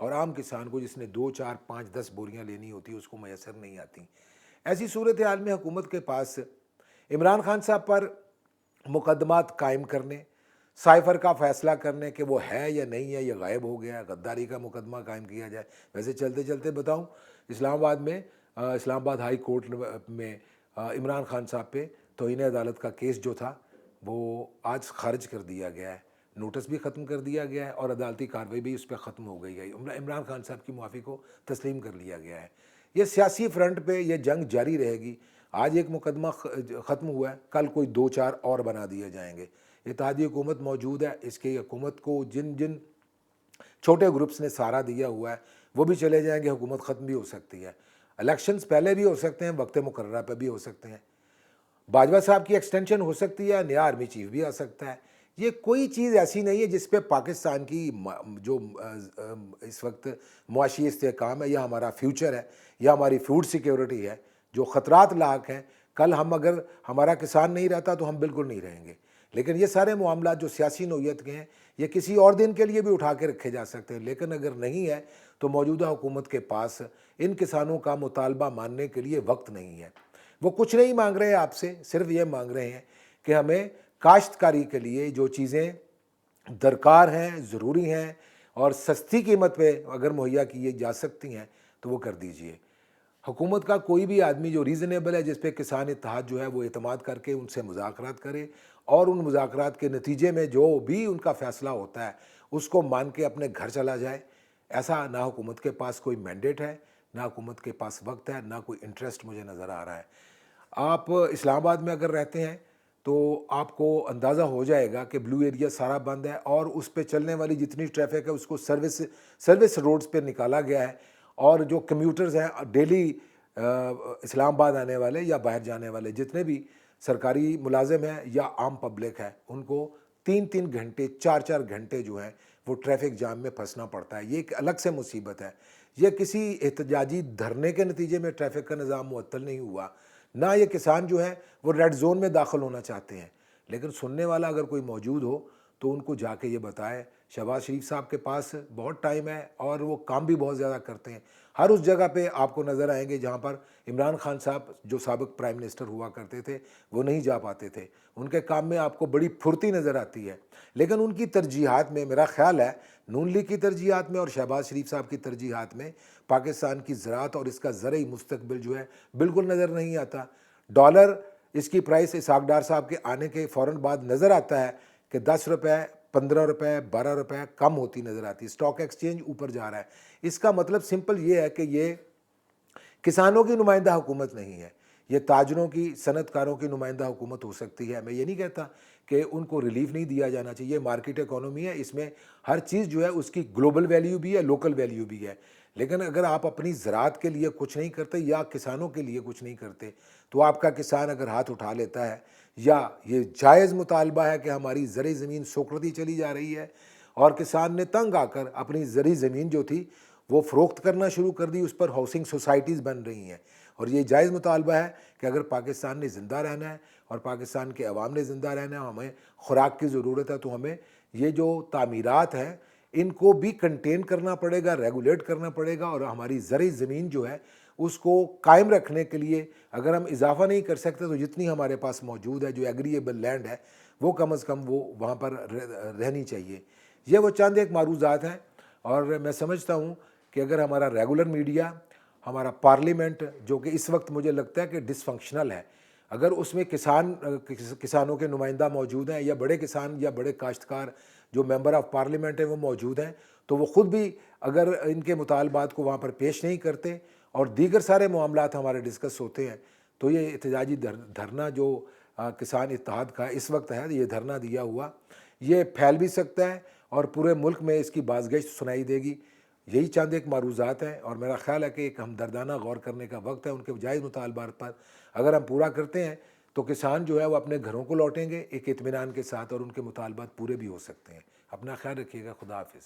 اور عام کسان کو جس نے 2 4 5 10 بوریاں لینی ہوتی اس کو میسر نہیں آتی۔ ایسی صورتحال میں حکومت کے پاس عمران خان صاحب پر مقدمات قائم کرنے، سائفر کا فیصلہ کرنے کہ وہ ہے یا نہیں ہے یا غائب ہو گیا، غداری کا مقدمہ قائم کیا جائے۔ ویسے چلتے چلتے بتاؤں، اسلام آباد میں اسلام آباد ہائی کورٹ میں عمران خان صاحب پہ توہین عدالت کا کیس جو تھا وہ آج خارج کر دیا گیا ہے، نوٹس بھی ختم کر دیا گیا ہے اور عدالتی کارروائی بھی اس پہ ختم ہو گئی ہے۔ عمران خان صاحب کی معافی کو تسلیم کر لیا گیا ہے۔ یہ سیاسی فرنٹ پہ یہ جنگ جاری رہے گی۔ آج ایک مقدمہ ختم ہوا ہے، کل کوئی 2 4 اور بنا دیے جائیں گے۔ اتحادی حکومت موجود ہے، اس کی حکومت کو جن جن چھوٹے گروپس نے سہارا دیا ہوا ہے وہ بھی چلے جائیں گے، حکومت ختم بھی ہو سکتی ہے۔ الیکشنز پہلے بھی ہو سکتے ہیں، وقت مقررہ پہ بھی ہو سکتے ہیں۔ باجوہ صاحب کی ایکسٹینشن ہو سکتی ہے، نیا آرمی چیف بھی آ سکتا ہے۔ یہ کوئی چیز ایسی نہیں ہے جس پہ پاکستان کی جو اس وقت معاشی استحکام ہے یا ہمارا فیوچر ہے یا ہماری فوڈ سیکیورٹی ہے، جو خطرات لاحق ہیں۔ کل ہم اگر ہمارا کسان نہیں رہتا تو ہم بالکل نہیں رہیں گے۔ لیکن یہ سارے معاملات جو سیاسی نوعیت کے ہیں یہ کسی اور دن کے لیے بھی اٹھا کے رکھے جا سکتے ہیں، لیکن اگر نہیں ہے تو موجودہ حکومت کے پاس ان کسانوں کا مطالبہ ماننے کے لیے وقت نہیں ہے۔ وہ کچھ نہیں مانگ رہے آپ سے، صرف یہ مانگ رہے ہیں کہ ہمیں کاشتکاری کے لیے جو چیزیں درکار ہیں، ضروری ہیں اور سستی قیمت پہ اگر مہیا کی جا سکتی ہیں تو وہ کر دیجئے۔ حکومت کا کوئی بھی آدمی جو ریزنیبل ہے، جس پہ کسان اتحاد جو ہے وہ اعتماد کر کے ان سے مذاکرات کرے اور ان مذاکرات کے نتیجے میں جو بھی ان کا فیصلہ ہوتا ہے اس کو مان کے اپنے گھر چلا جائے، ایسا نہ حکومت کے پاس کوئی مینڈیٹ ہے، نہ حکومت کے پاس وقت ہے، نہ کوئی انٹرسٹ مجھے نظر آ رہا ہے۔ آپ اسلام آباد میں اگر رہتے ہیں تو آپ کو اندازہ ہو جائے گا کہ بلو ایریا سارا بند ہے اور اس پہ چلنے والی جتنی ٹریفک ہے اس کو سروس روڈز پہ نکالا گیا ہے، اور جو کمیوٹرز ہیں ڈیلی اسلام آباد آنے والے یا باہر جانے والے جتنے بھی سرکاری ملازم ہیں یا عام پبلک ہے ان کو 3 گھنٹے 4 گھنٹے جو ہیں وہ ٹریفک جام میں پھنسنا پڑتا ہے۔ یہ ایک الگ سے مصیبت ہے۔ یہ کسی احتجاجی دھرنے کے نتیجے میں ٹریفک کا نظام معطل نہیں ہوا، نہ یہ کسان جو ہیں وہ ریڈ زون میں داخل ہونا چاہتے ہیں۔ لیکن سننے والا اگر کوئی موجود ہو تو ان کو جا کے یہ بتائے۔ شہباز شریف صاحب کے پاس بہت ٹائم ہے اور وہ کام بھی بہت زیادہ کرتے ہیں۔ ہر اس جگہ پہ آپ کو نظر آئیں گے جہاں پر عمران خان صاحب جو سابق پرائم منسٹر ہوا کرتے تھے وہ نہیں جا پاتے تھے۔ ان کے کام میں آپ کو بڑی پھرتی نظر آتی ہے، لیکن ان کی ترجیحات میں میرا خیال ہے نون لیگ کی ترجیحات میں اور شہباز شریف صاحب کی ترجیحات میں پاکستان کی زراعت اور اس کا زرعی مستقبل جو ہے بالکل نظر نہیں آتا۔ ڈالر اس کی پرائس اسحاق ڈار صاحب کے آنے کے فوراً بعد نظر آتا ہے کہ 10 روپے 15 روپے 12 روپے کم ہوتی نظر آتی ہے، اسٹاک ایکسچینج اوپر جا رہا ہے۔ اس کا مطلب سمپل یہ ہے کہ یہ کسانوں کی نمائندہ حکومت نہیں ہے، یہ تاجروں کی صنعت کاروں کی نمائندہ حکومت ہو سکتی ہے۔ میں یہ نہیں کہتا کہ ان کو ریلیف نہیں دیا جانا چاہیے، مارکیٹ اکانومی ہے، اس میں ہر چیز جو ہے اس کی گلوبل ویلیو بھی ہے، لوکل ویلیو بھی ہے۔ لیکن اگر آپ اپنی زراعت کے لیے کچھ نہیں کرتے یا کسانوں کے لیے کچھ نہیں کرتے تو آپ کا کسان اگر ہاتھ اٹھا لیتا ہے یا یہ جائز مطالبہ ہے کہ ہماری زرعی زمین سوکڑتی چلی جا رہی ہے اور کسان نے تنگ آ کر اپنی زرعی زمین جو تھی وہ فروخت کرنا شروع کر دی، اس پر ہاؤسنگ سوسائٹیز بن رہی ہیں، اور یہ جائز مطالبہ ہے کہ اگر پاکستان نے زندہ رہنا ہے اور پاکستان کے عوام نے زندہ رہنا ہے، ہمیں خوراک کی ضرورت ہے، تو ہمیں یہ جو تعمیرات ہیں ان کو بھی کنٹین کرنا پڑے گا، ریگولیٹ کرنا پڑے گا، اور ہماری زرعی زمین جو ہے اس کو قائم رکھنے کے لیے اگر ہم اضافہ نہیں کر سکتے تو جتنی ہمارے پاس موجود ہے جو ایگریبل لینڈ ہے وہ کم از کم وہ وہاں پر رہنی چاہیے۔ یہ وہ چند ایک معروضات ہیں، اور میں سمجھتا ہوں کہ اگر ہمارا ریگولر میڈیا، ہمارا پارلیمنٹ جو کہ اس وقت مجھے لگتا ہے کہ ڈس فنکشنل ہے، اگر اس میں کسانوں کے نمائندہ موجود ہیں یا بڑے کسان یا بڑے کاشتکار جو ممبر آف پارلیمنٹ ہیں وہ موجود ہیں، تو وہ خود بھی اگر ان کے مطالبات کو وہاں پر پیش نہیں کرتے اور دیگر سارے معاملات ہمارے ڈسکس ہوتے ہیں، تو یہ احتجاجی دھرنا جو کسان اتحاد کا اس وقت ہے، یہ دھرنا دیا ہوا، یہ پھیل بھی سکتا ہے اور پورے ملک میں اس کی بازگشت سنائی دے گی۔ یہی چند ایک معروضات ہیں، اور میرا خیال ہے کہ ایک ہمدردانہ غور کرنے کا وقت ہے۔ ان کے جائز مطالبات پر اگر ہم پورا کرتے ہیں تو کسان جو ہے وہ اپنے گھروں کو لوٹیں گے ایک اطمینان کے ساتھ، اور ان کے مطالبات پورے بھی ہو سکتے ہیں۔ اپنا خیال رکھیے گا۔ خدا حافظ۔